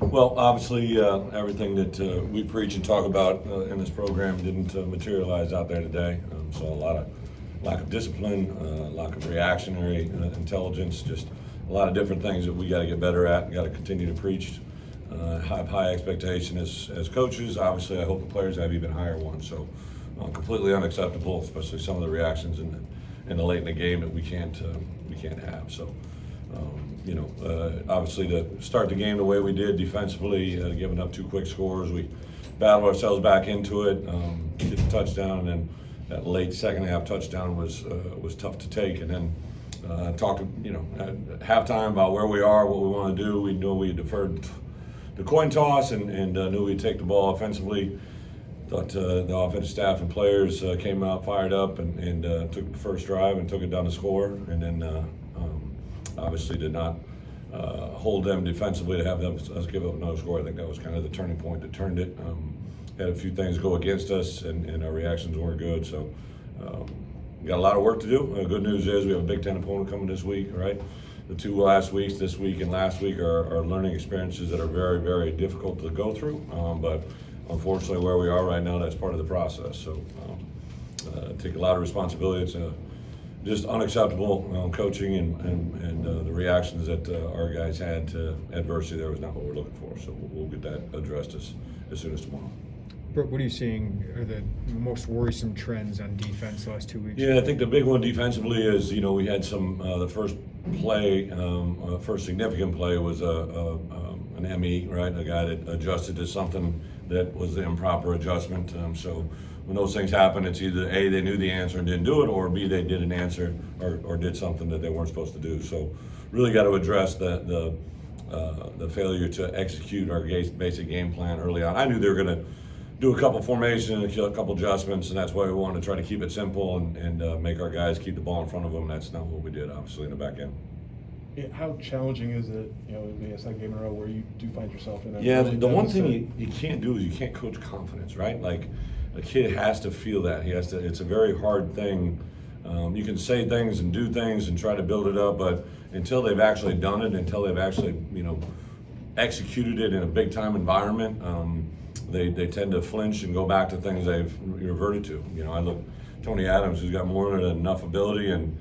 Well, obviously, everything that we preach and talk about in this program didn't materialize out there today. So a lot of lack of discipline, lack of reactionary intelligence, just a lot of different things that we got to get better at. Got to continue to preach. Have high expectation as coaches. Obviously, I hope the players have even higher ones. So completely unacceptable, especially some of the reactions in the late in the game that we can't have. So. Obviously to start the game the way we did defensively, giving up 2 quick scores, we battled ourselves back into it, get the touchdown, and then that late second half touchdown was tough to take. And then talked, at halftime about where we are, what we want to do. We knew we deferred the coin toss and knew we'd take the ball offensively. Thought the offensive staff and players came out fired up and took the first drive and took it down to score, and then obviously did not hold them defensively to have us give up no score. I think that was kind of the turning point that turned it. Had a few things go against us, and our reactions weren't good. So we got a lot of work to do. Good news is we have a Big Ten opponent coming this week, right? The 2 last weeks, this week and last week, are learning experiences that are very, very difficult to go through. But unfortunately, where we are right now, that's part of the process. So take a lot of responsibility. It's just unacceptable coaching and the reactions that our guys had to adversity there was not what we're looking for. So we'll get that addressed as soon as tomorrow. Bret, what are you seeing are the most worrisome trends on defense the last 2 weeks? Yeah, I think the big one defensively is, we had some, the first play, first significant play was an ME, right? A guy that adjusted to something that was the improper adjustment. So when those things happen, it's either A, they knew the answer and didn't do it, or B, they did an answer or did something that they weren't supposed to do. So really got to address the failure to execute our basic game plan early on. I knew they were going to do a couple formations, a couple adjustments, and that's why we wanted to try to keep it simple and make our guys keep the ball in front of them. That's not what we did, obviously, in the back end. Yeah, how challenging is it, the second game in a row where you do find yourself in a Yeah, really the one deficit? thing you can't do is you can't coach confidence, right? Like a kid has to feel that. He has to. It's a very hard thing. You can say things and do things and try to build it up, but until they've actually done it, until they've actually, executed it in a big time environment, they tend to flinch and go back to things they've reverted to. I look Tony Adams, who's got more than enough ability and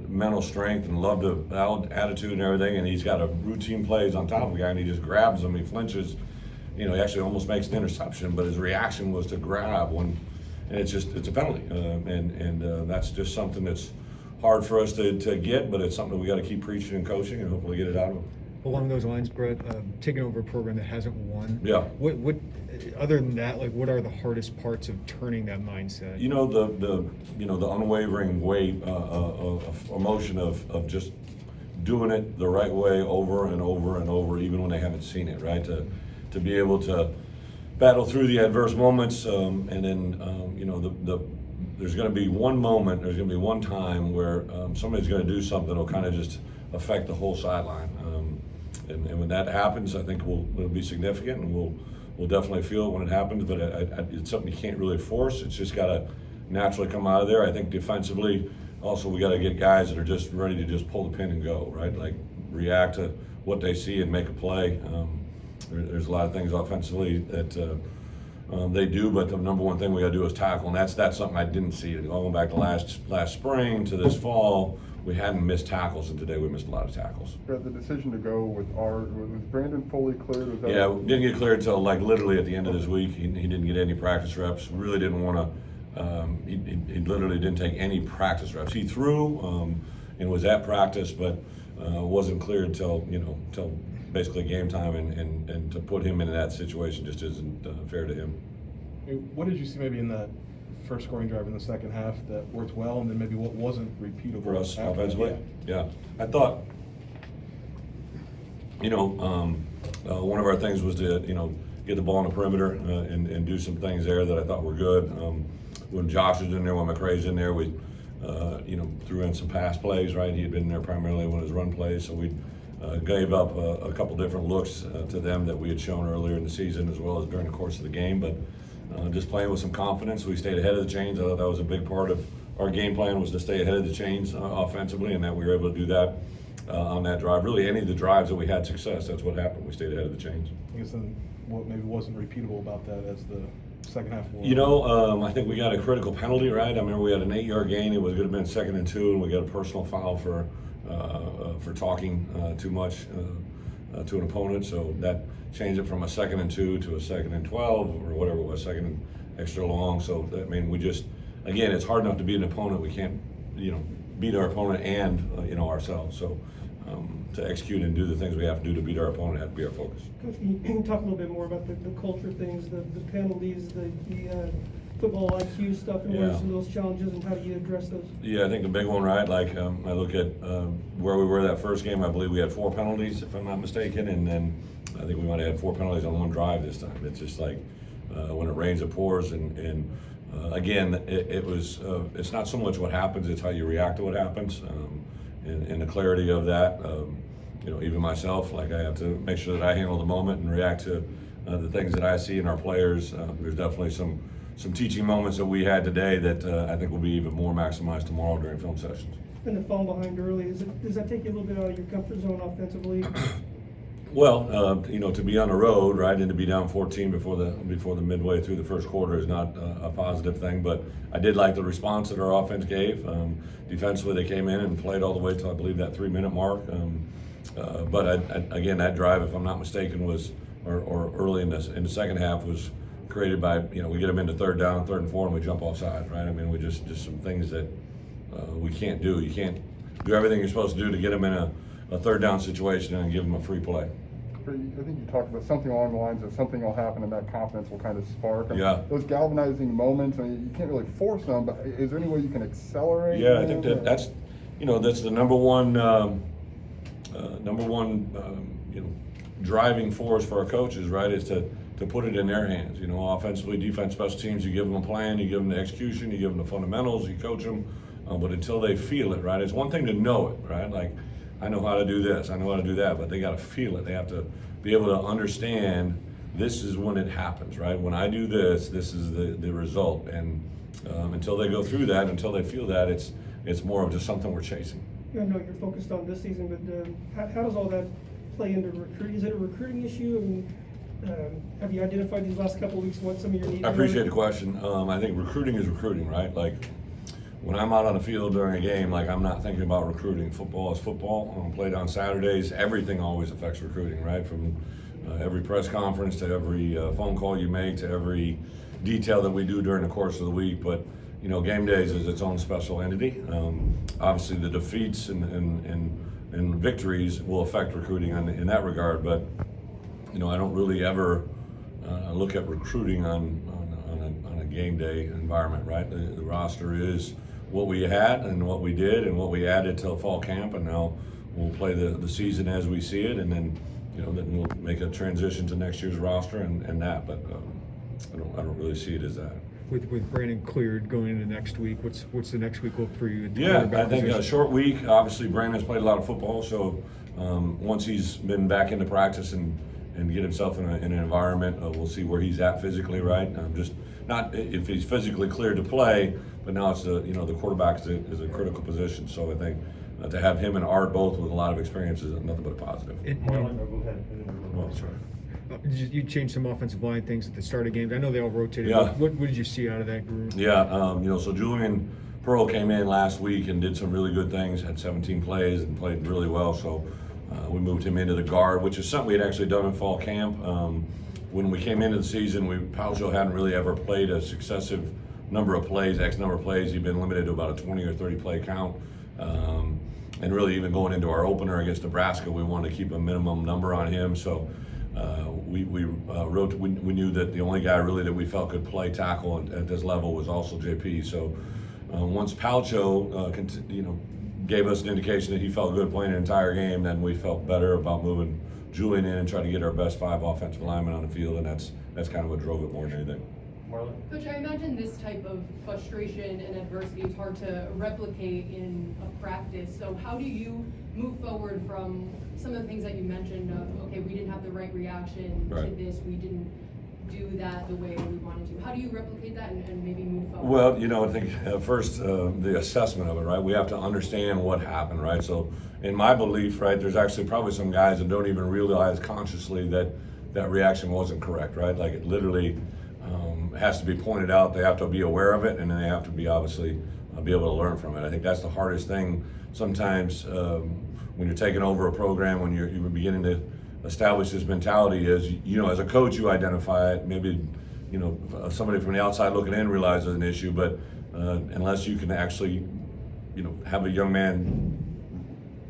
mental strength and love to attitude and everything, and he's got a routine plays on top of the guy, and he just grabs him, he flinches. He actually almost makes an interception, but his reaction was to grab one, and it's a penalty, and that's just something that's hard for us to get, but it's something we got to keep preaching and coaching and hopefully get it out of them. Along those lines, Bret, taking over a program that hasn't won. Yeah. What other than that, what are the hardest parts of turning that mindset? The unwavering way of emotion of just doing it the right way over and over and over, even when they haven't seen it, right? To be able to battle through the adverse moments, and then there's going to be one moment, there's going to be one time where somebody's going to do something that'll kind of just affect the whole sideline. And when that happens, I think it'll be significant, and we'll definitely feel it when it happens. But it's something you can't really force. It's just got to naturally come out of there. I think defensively, also we got to get guys that are just ready to just pull the pin and go, right? Like react to what they see and make a play. There's a lot of things offensively that they do, but the number one thing we got to do is tackle, and that's something I didn't see. Going back to last spring to this fall, we hadn't missed tackles, and today we missed a lot of tackles. Brett, the decision to go with was Brandon fully cleared? Was that Yeah, didn't get cleared until literally at the end of this week. He didn't get any practice reps. Really didn't want to. He literally didn't take any practice reps. He threw and was at practice, but wasn't cleared till basically game time. And to put him into that situation just isn't fair to him. What did you see maybe in that first scoring drive in the second half that worked well, and then maybe what wasn't repeatable For us after offensively? Yeah. I thought, one of our things was to, get the ball on the perimeter and do some things there that I thought were good. When Josh was in there, when McCray's in there, we, threw in some pass plays, right? He had been there primarily when it was run plays, so we gave up a couple different looks to them that we had shown earlier in the season as well as during the course of the game, but just playing with some confidence. We stayed ahead of the chains. I thought that was a big part of our game plan, was to stay ahead of the chains offensively, and that we were able to do that. on that drive. Really, any of the drives that we had success, that's what happened. We stayed ahead of the chains. I guess then what maybe wasn't repeatable about that as the second half wore on? You know, I think we got a critical penalty, right? I remember we had an 8-yard gain. It was going to have been 2nd and 2, and we got a personal foul for talking too much to an opponent. So that changed it from a 2nd and 2 to a 2nd and 12 or whatever it was, 2nd and extra long. So I mean, we just, again, it's hard enough to beat an opponent. We can't, beat our opponent and ourselves. So to execute and do the things we have to do to beat our opponent has to be our focus. Coach, can you talk a little bit more about the culture things, the penalties, the football IQ stuff, and what are Yeah. some of those challenges, and how do you address those? Yeah, I think the big one, right? Like I look at where we were that first game. I believe we had 4 penalties, if I'm not mistaken, and then I think we might have had 4 penalties on one drive this time. It's just like when it rains, it pours, and again, it's not so much what happens; it's how you react to what happens, and the clarity of that. Even myself, like I have to make sure that I handle the moment and react to the things that I see in our players. There's definitely some teaching moments that we had today that I think will be even more maximized tomorrow during film sessions. And the fall behind early, does that take you a little bit out of your comfort zone offensively? Well, to be on the road, right, and to be down 14 before the midway through the first quarter is not a positive thing. But I did like the response that our offense gave. Defensively, they came in and played all the way to, I believe, that 3-minute mark. But again, that drive, if I'm not mistaken, was or early in the second half was created by we get them into 3rd down, 3rd and 4, and we jump offside, right? I mean, we just some things that we can't do. You can't do everything you're supposed to do to get them in a 3rd down situation and give them a free play. I think you talked about something along the lines of something will happen and that confidence will kind of spark. Yeah. Those galvanizing moments, I mean, you can't really force them, but is there any way you can accelerate Yeah, them? I think that's the number one driving force for our coaches, right? Is to put it in their hands. Offensively, defense, special teams. You give them a plan, you give them the execution, you give them the fundamentals, you coach them. But until they feel it, right? It's one thing to know it, right? Like, I know how to do this, I know how to do that, but they got to feel it. They have to be able to understand this is when it happens, right? When I do this, this is the result. And until they go through that, until they feel that, it's more of just something we're chasing. I know you're focused on this season, but how does all that play into recruiting? Is it a recruiting issue? And have you identified these last couple of weeks what some of your needs are? I appreciate the question. I think recruiting is recruiting, right? Like, when I'm out on the field during a game, like, I'm not thinking about recruiting. Football is football. Played on Saturdays. Everything always affects recruiting, right? From every press conference to every phone call you make to every detail that we do during the course of the week. But game days is its own special entity. Obviously, the defeats and victories will affect recruiting in that regard. But I don't really ever look at recruiting on a game day environment, right? The roster is what we had and what we did and what we added till fall camp, and now we'll play the season as we see it, and then then we'll make a transition to next year's roster and that. But I don't really see it as that. With Brandon cleared going into next week, what's the next week look for you? At the Yeah, quarterback I think a position? short week. Obviously, Brandon's played a lot of football, so once he's been back into practice and get himself in an environment, we'll see where he's at physically, right? Just not if he's physically cleared to play, but now it's the quarterback is a critical position. So I think to have him and Art both with a lot of experience is nothing but a positive. Oh, sorry. You changed some offensive line things at the start of games. I know they all rotated. Yeah. What did you see out of that group? Yeah, so Julian Pearl came in last week and did some really good things, had 17 plays and played really well. So we moved him into the guard, which is something we had actually done in fall camp. When we came into the season, Palcho hadn't really ever played a successive number of plays, X number of plays. He'd been limited to about a 20 or 30 play count. And really, even going into our opener against Nebraska, we wanted to keep a minimum number on him. So we knew that the only guy really that we felt could play tackle at this level was also JP. So once Palcho gave us an indication that he felt good playing an entire game, then we felt better about moving Julian in and trying to get our best 5 offensive linemen on the field, and that's kind of what drove it more than anything. Coach, I imagine this type of frustration and adversity is hard to replicate in a practice. So how do you move forward from some of the things that you mentioned of, okay, we didn't have the right reaction to this, we didn't do that the way we wanted to? How do you replicate that and maybe move forward? Well, you know, I think first the assessment of it, right? We have to understand what happened, right? So, in my belief, right, there's actually probably some guys that don't even realize consciously that that reaction wasn't correct, right? Like it literally has to be pointed out. They have to be aware of it, and then they have to be obviously be able to learn from it. I think that's the hardest thing sometimes when you're taking over a program, when you're beginning to establish this mentality is, you know, as a coach, you identify it. Maybe, you know, somebody from the outside looking in realizes an issue, but unless you can actually, you know, have a young man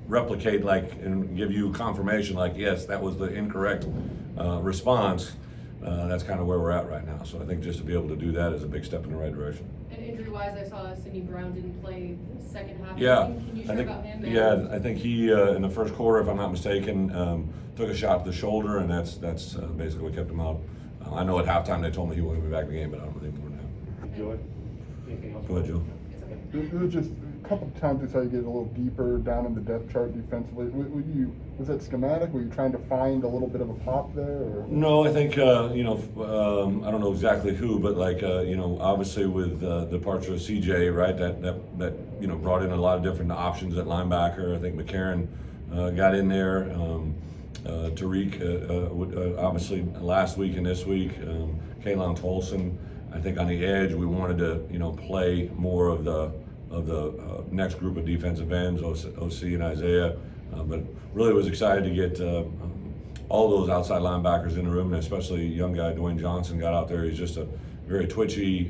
replicate and give you confirmation like, yes, that was the incorrect response, that's kind of where we're at right now. So I think just to be able to do that is a big step in the right direction. And injury-wise, I saw Sidney Brown didn't play the second half. Yeah, Can you share about him? Yeah, I think he in the first quarter, if I'm not mistaken, took a shot to the shoulder, and that's basically what kept him out. I know at halftime they told me he wouldn't be back in the game, but I don't think more than that. Joy, anything else? Go ahead, Joe. It's okay. It was just a couple of times I saw you get a little deeper down in the depth chart defensively. Was that schematic? Were you trying to find a little bit of a pop there? Or? No, I think you know, I don't know exactly who, but like you know, obviously with the departure of CJ, right? That you know brought in a lot of different options at linebacker. I think McCarron got in there. Tariq obviously last week and this week. Kaylon Tolson. I think on the edge we wanted to play more of the next group of defensive ends, OC and Isaiah. But really was excited to get all those outside linebackers in the room, and especially a young guy, Dwayne Johnson, got out there. He's just a very twitchy,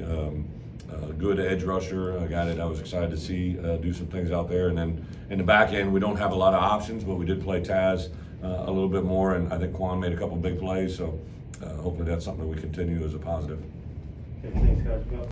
good edge rusher, a guy that I was excited to see do some things out there. And then in the back end, we don't have a lot of options, but we did play Taz a little bit more, and I think Quan made a couple big plays, so hopefully that's something that we continue as a positive. Okay, thanks, guys. Go.